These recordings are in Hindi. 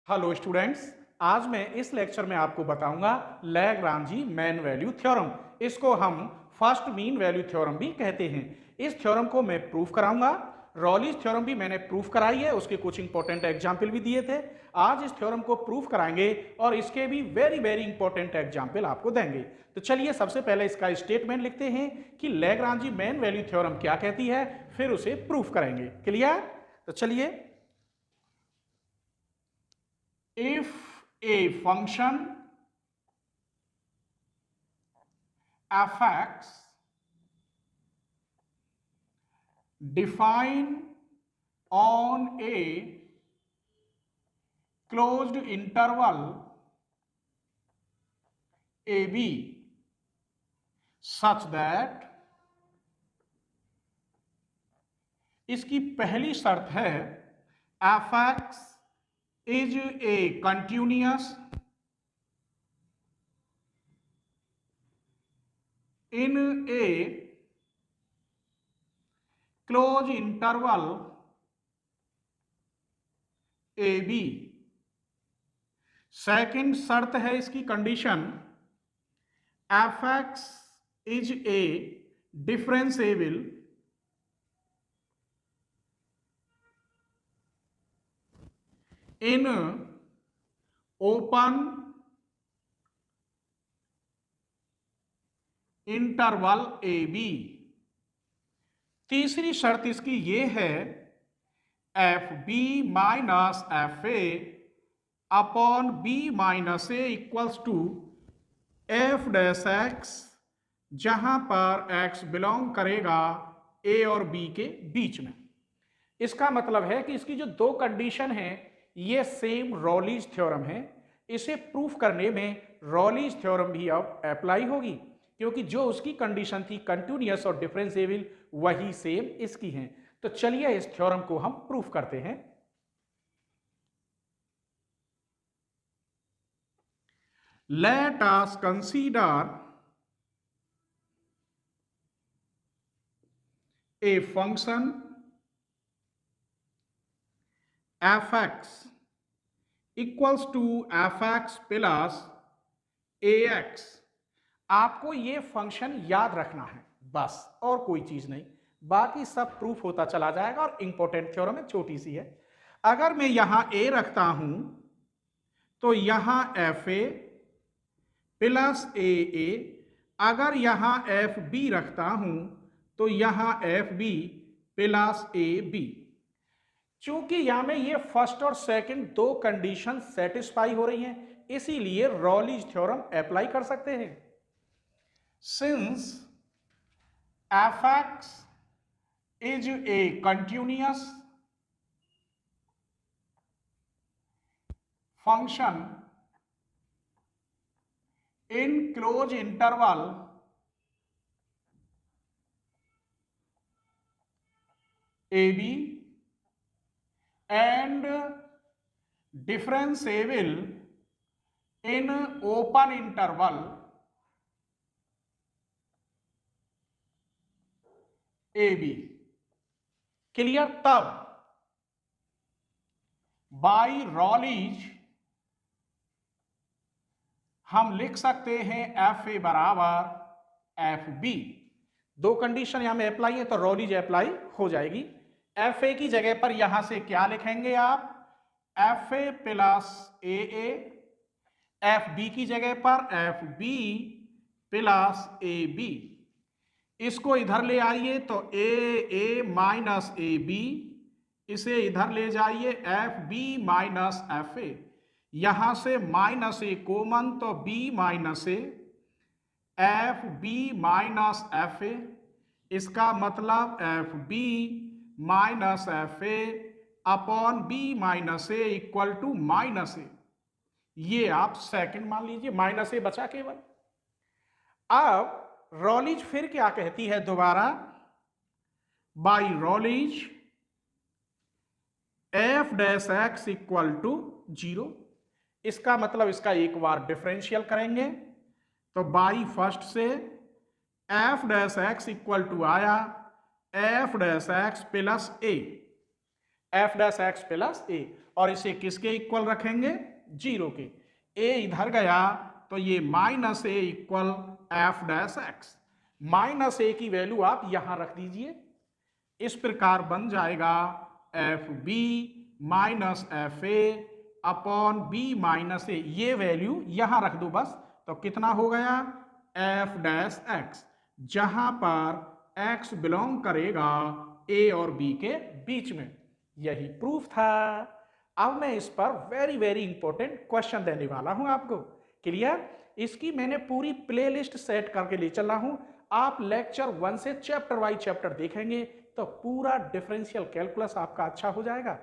Hello students. आज मैं इस लेक्चर में आपको बताऊंगा लैग्रांजी मेन वैल्यू थ्योरम। इसको हम फर्स्ट मीन वैल्यू थ्योरम भी कहते हैं। इस थ्योरम को मैं प्रूफ कराऊंगा। रॉलीज थ्योरम भी मैंने प्रूफ कराई है, उसके कुछ इंपॉर्टेंट एग्जाम्पल भी दिए थे। आज इस थ्योरम को प्रूफ कराएंगे और इसके भी वेरी वेरी इंपॉर्टेंट एग्जाम्पल आपको देंगे। तो चलिए सबसे पहले इसका स्टेटमेंट लिखते हैं कि लैग्रांजी मेन वैल्यू थ्योरम क्या कहती है, फिर उसे प्रूफ करेंगे। क्लियर? तो चलिए, if a function fx defined on a closed interval ab such that इसकी पहली शर्त है fx is a continuous in a closed interval AB। Second शर्त है इसकी condition fx is a differentiable in open interval A B. तीसरी शर्त इसकी ये है F B minus F A upon B minus A equals to F dash X, जहां पर एक्स बिलोंग करेगा ए और बी के बीच में। इसका मतलब है कि इसकी जो दो कंडीशन है ये सेम रॉलीज थ्योरम है। इसे प्रूफ करने में रॉलीज थ्योरम भी अब अप्लाई होगी, क्योंकि जो उसकी कंडीशन थी कंटिन्यूअस और डिफरेंशिएबल वही सेम इसकी है। तो चलिए इस थ्योरम को हम प्रूफ करते हैं। Let us consider a function fx equals to fx plus ax। आपको ये फंक्शन याद रखना है बस, और कोई चीज नहीं, बाकी सब प्रूफ होता चला जाएगा और इंपॉर्टेंट थ्योरम है, छोटी सी है। अगर मैं यहां a रखता हूं तो यहां एफ ए प्लस ए ए, अगर यहां एफ बी रखता हूं तो यहां F B plus A B. चूंकि यहां में ये फर्स्ट और सेकंड दो कंडीशन सेटिस्फाई हो रही हैं, इसीलिए रॉलीज थ्योरम अप्लाई कर सकते हैं। Since fx is a continuous function in closed interval AB and differentiable in open interval AB। Clear? तब बाय रॉलीज हम लिख सकते हैं एफ ए बराबर एफ बी। दो कंडीशन यहां में अप्लाई है तो रॉलीज अप्लाई हो जाएगी। एफ ए की जगह पर यहां से क्या लिखेंगे आप? F A plus A A. F B की जगह पर F B plus A B. इसको इधर ले आइए तो ए ए माइनस ए बी, इसे इधर ले जाइए F B minus F A. यहां से माइनस ए कॉमन तो B minus A, F B minus F A. इसका मतलब F B minus F A upon B minus A equal to minus A. ये आप सेकंड मान लीजिए, माइनस ए बचा केवल। अब रॉलीज फिर क्या कहती है दोबारा? By Rolle's F dash X equal to 0। इसका मतलब इसका एक बार डिफरेंशियल करेंगे तो बाई फर्स्ट से F dash X equal to आया F dash X plus A, F dash X plus A. और इसे किसके इक्वल रखेंगे, 0 के। a इधर गया तो ये minus A equal F dash X, minus A की वैल्यू आप यहां रख दीजिए। इस प्रकार बन जाएगा F B minus F A upon B minus A, ये वैल्यू यहां रख दो बस। तो कितना हो गया, एफ डैश एक्स, जहां पर एक्स बिलोंग करेगा ए और बी के बीच में। यही प्रूफ था। अब मैं इस पर वेरी वेरी इंपॉर्टेंट क्वेश्चन देने वाला हूं आपको। क्लियर? इसकी मैंने पूरी प्लेलिस्ट सेट करके ले चला हूं। आप लेक्चर 1 से चैप्टर वाइज चैप्टर देखेंगे तो पूरा डिफरेंशियल कैलकुलस आपका अच्छा हो जाएगा।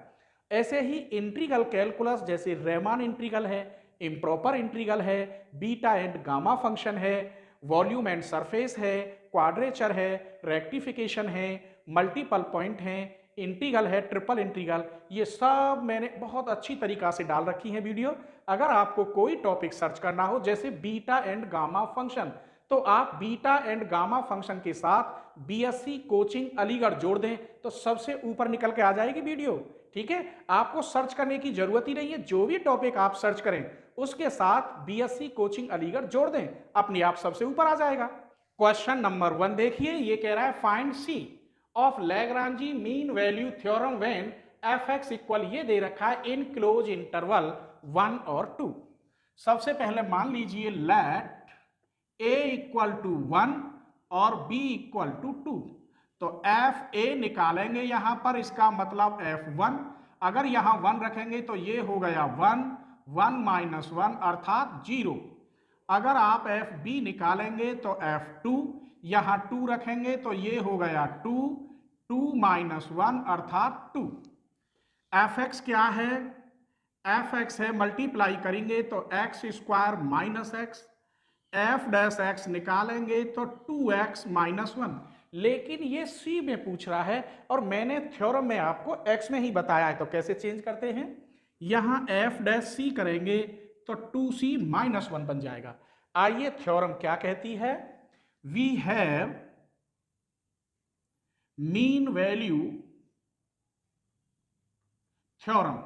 ऐसे ही इंटीग्रल कैलकुलस जैसे रेमान इंटीग्रल है, इम्प्रॉपर इंटीग्रल है, बीटा एंड गामा फंक्शन है, वॉल्यूम एंड सरफेस है, क्वाड्रेचर है, रेक्टिफिकेशन है, मल्टीपल पॉइंट है, इंटीग्रल है, ट्रिपल इंटीग्रल, ये सब मैंने बहुत अच्छी तरीका से डाल रखी है वीडियो। अगर आपको कोई टॉपिक सर्च करना हो जैसे बीटा एंड गामा फंक्शन, तो आप बीटा एंड गामा फंक्शन के साथ बीएससी कोचिंग अलीगढ़ जोड़ दें तो सबसे ऊपर निकल के आ जाएगी वीडियो। ठीक है, आपको सर्च करने की जरूरत ही नहीं है। जो भी टॉपिक आप सर्च करें उसके साथ बीएससी कोचिंग अलीगढ़ जोड़ दें, अपने आप सबसे ऊपर आ जाएगा। क्वेश्चन नंबर 1 देखिए, ये कह रहा है find C of Lagrange mean value theorem when F x equal, ये दे रखा है इन क्लोज इंटरवल 1 और 2। सबसे पहले मान लीजिए लेट a इक्वल टू 1 और b इक्वल टू 2, तो एफ ए निकालेंगे यहां पर, इसका मतलब f1, अगर यहां 1 रखेंगे तो ये हो गया 1, 1 माइनस 1 अर्थात 0। अगर आप एफ बी निकालेंगे तो f2, यहां 2 रखेंगे तो ये हो गया 2, 2 माइनस 1 अर्थात 2। एफ एक्स क्या है, एफ एक्स है, मल्टीप्लाई करेंगे तो x square minus x, F dash x निकालेंगे तो 2x माइनस 1। लेकिन ये सी में पूछ रहा है और मैंने थ्योरम में आपको x में ही बताया है, तो कैसे चेंज करते हैं, यहां एफ डैश सी करेंगे तो 2c माइनस 1 बन जाएगा। आइए थ्योरम क्या कहती है, we have mean value theorem,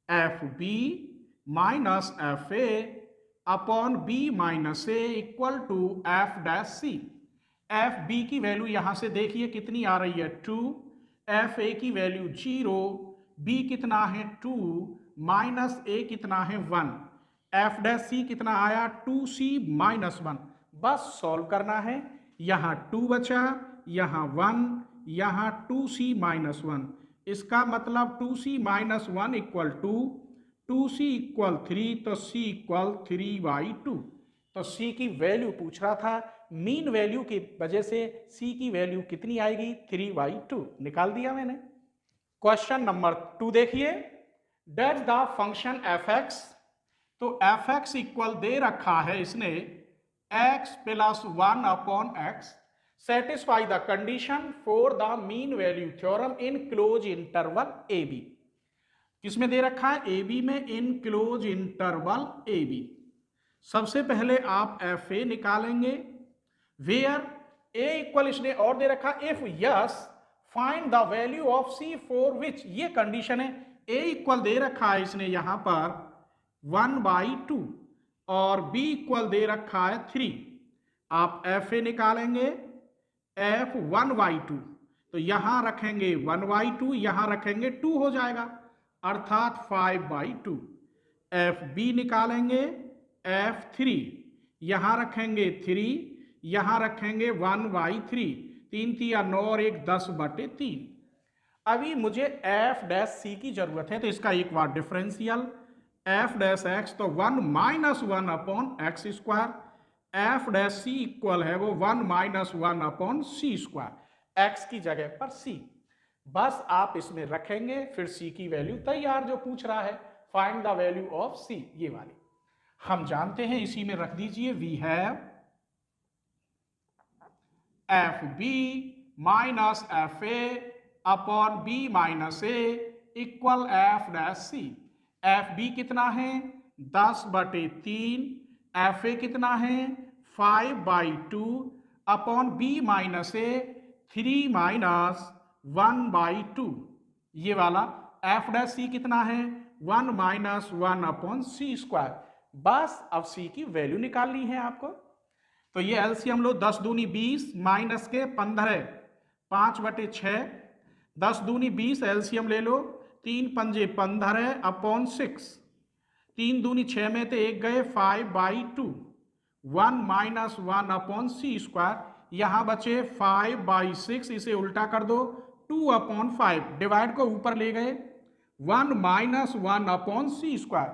F B minus F A upon B minus A equal to F dash C. F B की वैल्यू यहां से देखिए कितनी आ रही है 2, एफ ए की वैल्यू 0, बी कितना है 2, माइनस ए कितना है 1, एफ डैश सी कितना आया 2c माइनस 1। बस सॉल्व करना है, यहां 2 बचा, यहां 1, यहां 2c माइनस 1, इसका मतलब 2c minus 1 equal to 2c equal 3, तो c इक्वल 3/2। तो c की वैल्यू पूछ रहा था, मीन वैल्यू की वजह से c की वैल्यू कितनी आएगी 3/2, निकाल दिया मैंने। क्वेश्चन नंबर 2 देखिए, does the function F X, तो एफ एक्स इक्वल दे रखा है इसने x plus 1 upon X, satisfy the condition for the mean value theorem in close interval A B. किसमें दे रखा है, ए बी में, in close interval A B. सबसे पहले आप एफ ए निकालेंगे, वेयर ए इक्वल इसने और दे रखा if yes find the value of c for which, ये कंडीशन है। ए इक्वल दे रखा है इसने यहां पर 1/2 और बी इक्वल दे रखा है 3। आप एफ ए निकालेंगे, एफ 1/2, तो यहां रखेंगे 1/2, यहां रखेंगे 2 हो जाएगा अर्थात 5/2। एफ बी निकालेंगे, एफ 3, यहां रखेंगे 3, यहां रखेंगे 1/3, 3 3 9 और 1 10/3। अभी मुझे एफ डैश सी की जरूरत है, तो इसका एक बार डिफरेंशियल एफ डैश एक्स, तो 1 minus 1 upon X square, F dash C equal है वो 1 minus 1 upon C square, X की जगह पर सी। बस आप इसमें रखेंगे, फिर c की वैल्यू तैयार, जो पूछ रहा है find the value of c, ये वाली हम जानते हैं, इसी में रख दीजिए we have f B minus F A upon B minus A equal F dash C. F b कितना है 10/3, एफ ए कितना है 5/2 upon B minus a 3 minus 1/2, ये वाला एफ डैश सी कितना है 1 माइनस 1/c²। बस अब सी की वैल्यू निकालनी है आपको। तो ये एलसीएम लो, 10 दूनी 20 माइनस के 15, 5/6, 10 दूनी 20 एलसीएम ले लो, 3 पंजे 15/6, 3 दूनी 6 में तो 1 गए 5/2, 1 माइनस 1/c², यहां बचे 5/6, इसे उल्टा कर दो 2/5, डिवाइड को ऊपर ले गए 1 माइनस 1/c²,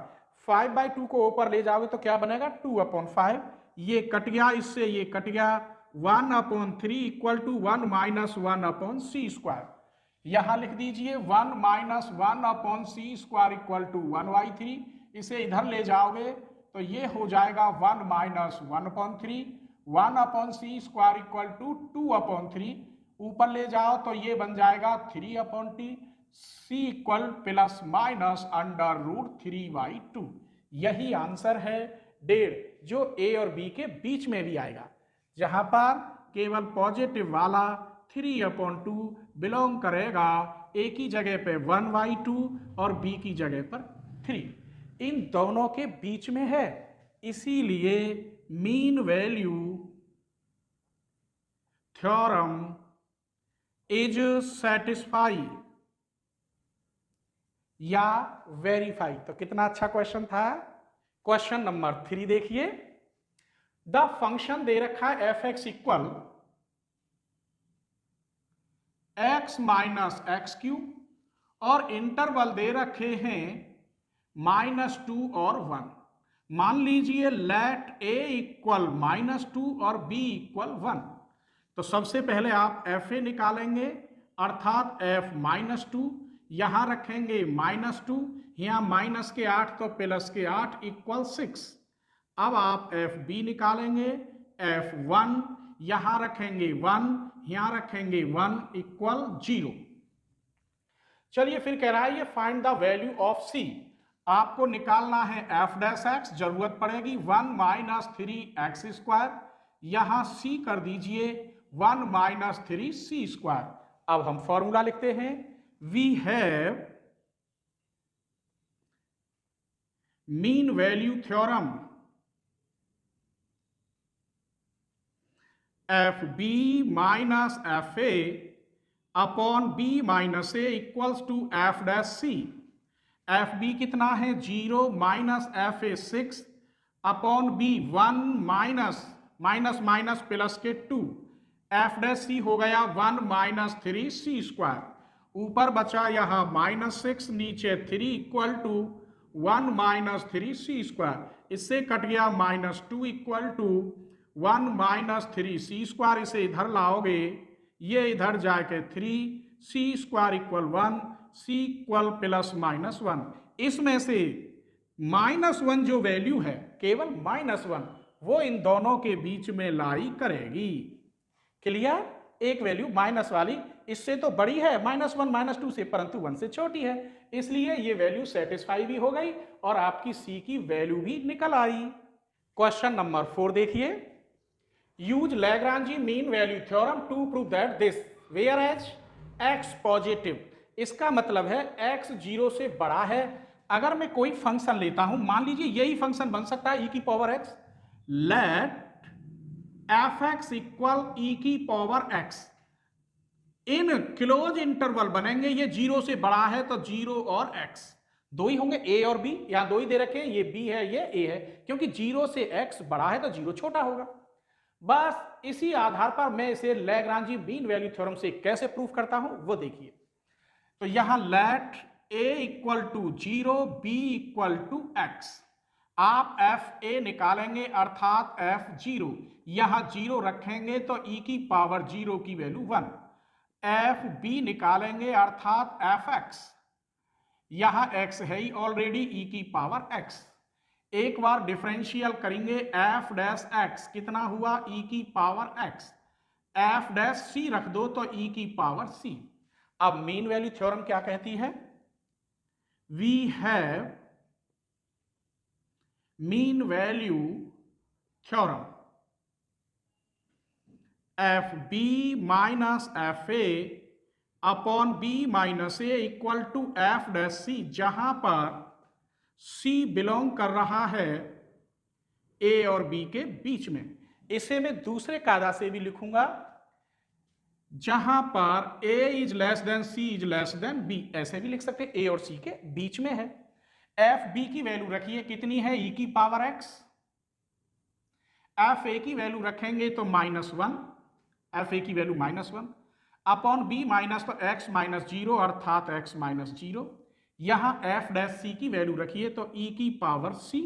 5/2 को ऊपर ले जाओगे तो क्या बनेगा 2/5, ये कट गया, इससे ये कट गया, 1/3 इक्वल टू 1 माइनस 1/c²। यहां लिख दीजिए 1 माइनस 1/c² इक्वल टू 1/3, इसे इधर ले जाओगे तो ये हो जाएगा 1 माइनस 1/3, 1/c² इक्वल टू 2/3, ऊपर ले जाओ तो ये बन जाएगा 3/t, c equal plus minus √3/2। यही आंसर है 1.5, जो ए और बी के बीच में भी आएगा, जहां पर केवल पॉजिटिव वाला 3/2 बिलोंग करेगा ए की जगह पे 1/2 और बी की जगह पर 3, इन दोनों के बीच में है, इसीलिए mean value theorem is satisfy या वेरीफाई। तो कितना अच्छा क्वेश्चन था। क्वेश्चन नंबर 3 देखिए, द फंक्शन दे रखा है F x equal x minus x³ और इंटरवल दे रखे हैं -2 और 1। मान लीजिए लेट a इक्वल -2 और b इक्वल 1। तो सबसे पहले आप एफ ए निकालेंगे, अर्थात f -2, यहां रखेंगे -2, यहां माइनस के 8 तो प्लस के 8 इक्वल 6। अब आप एफ बी निकालेंगे, f1 यहां रखेंगे 1, यहां रखेंगे 1 इक्वल 0। चलिए फिर कह रहा है ये find the value of c। आपको निकालना है एफ डैश एक्स, जरूरत पड़ेगी 1 माइनस 3x², यहां c कर दीजिए 1 माइनस 3c²। अब हम फॉर्मूला लिखते हैं, we have mean value theorem F B minus F A upon B minus A equals to F dash C. F b कितना है 0 minus F a 6 upon b 1 minus minus minus plus के 2, एफ डैश सी हो गया 1 माइनस 3c², ऊपर बचा यहां -6, नीचे 3 इक्वल टू 1 माइनस 3c², इससे कट गया -2 इक्वल टू 1 माइनस 3c², इसे इधर लाओगे ये इधर जाके 3c² equal 1, c equal plus -1। इसमें से -1 जो वैल्यू है केवल -1, वो इन दोनों के बीच में लाई करेगी। क्लियर, एक वैल्यू माइनस वाली इससे तो बड़ी है -1 -2 से, परंतु 1 से छोटी है, इसलिए ये वैल्यू सेटिस्फाई भी हो गई और आपकी सी की वैल्यू भी निकल आई। क्वेश्चन नंबर 4 देखिए, use Lagrange mean value theorem to prove that this where as x positive. इसका मतलब है x 0 से बड़ा है। अगर मैं कोई फंक्शन लेता हूं, मान लीजिए यही फंक्शन बन सकता है e की power x, let f x equal e की power x, in close interval बनेंगे, ये 0 से बड़ा है तो 0 और x, दो ही होंगे a और b, यहां दो ही दे रखे हैं, ये b है ये a है, क्योंकि 0 से x बड़ा है तो 0 छोटा होगा। बस इसी आधार पर मैं इसे लैग्रांजी मीन वैल्यू थ्योरम से कैसे प्रूव करता हूं वो देखिए। तो यहां let a equal to 0 b equal to x, आप एफ ए निकालेंगे अर्थात f0, यहां 0 रखेंगे तो e की पावर 0 की वैल्यू 1, एफ बी निकालेंगे अर्थात एफ एक्स, यहां x है ही ऑलरेडी e की पावर x, एक बार डिफरेंशियल करेंगे एफ डैश एक्स, कितना हुआ e की power x, F dash C रख दो तो e की पावर c। अब मीन वैल्यू थ्योरम क्या कहती है, we have mean value theorem F B minus F A upon B minus A equal to F dash C, जहां पर सी बिलोंग कर रहा है ए और बी के बीच में। इसे मैं दूसरे कायदा से भी लिखूंगा, जहां पर A is less than C is less than B, ऐसे भी लिख सकते हैं, ए और सी के बीच में है। एफ बी की वैल्यू रखिए कितनी है, ई की पावर एक्स। एफ ए की वैल्यू रखेंगे तो -1, एफ ए की वैल्यू -1 अपॉन बी माइनस तो x माइनस 0 अर्थात x माइनस 0। यहां एफ डैश सी की वैल्यू रखिए तो e की पावर c,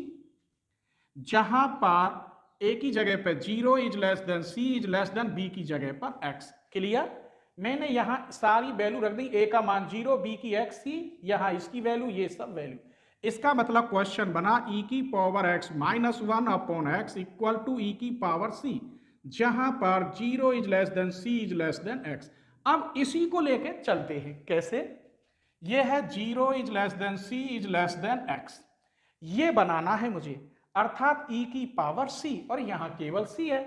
जहां पर a की जगह पर 0 is less than c is less then b की जगह पर x। क्लियर? मैंने यहां सारी वैल्यू रख दी, a का मान 0, b की x, c, यहां इसकी वैल्यू, ये सब वैल्यू। इसका मतलब क्वेश्चन बना e की power x minus 1 upon x equal to e की पावर c, जहां पर 0 is less than c is less than x। अब इसी को लेके चलते हैं, कैसे? ये है 0 is less than c is less than x, ये बनाना है मुझे, अर्थात e की पावर c और यहां केवल c है,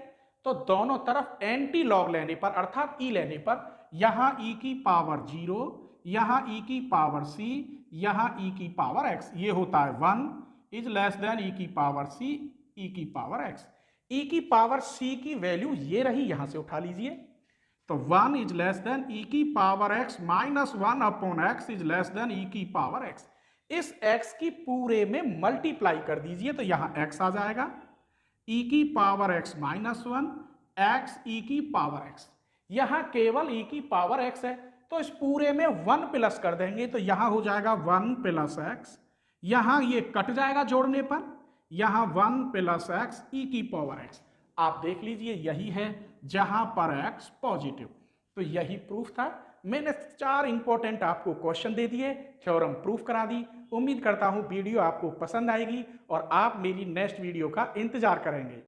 तो दोनों तरफ एंटी लॉग लेने पर अर्थात e लेने पर यहां e की पावर 0, यहां e की पावर c, यहां e की पावर x, ये होता है 1 इज लेस देन e की पावर c e की पावर x। e की पावर c की वैल्यू ये रही, यहां से उठा लीजिए, तो 1 इज लेस देन e की power x minus 1 upon x is less then e की पावर x। इस x की पूरे में मल्टीप्लाई कर दीजिए तो यहां x आ जाएगा, e की power x minus 1 x e की पावर x, यहां केवल e की पावर x है, तो इस पूरे में 1 प्लस कर देंगे तो यहां हो जाएगा 1 प्लस x, यहां ये कट जाएगा जोड़ने पर, यहां 1 प्लस x e की पावर x। आप देख लीजिए यही है जहां पर x पॉजिटिव। तो यही प्रूफ था, मैंने 4 इंपॉर्टेंट आपको क्वेश्चन दे दिए, थ्योरम प्रूफ करा दी। उम्मीद करता हूं वीडियो आपको पसंद आएगी और आप मेरी नेक्स्ट वीडियो का इंतजार करेंगे।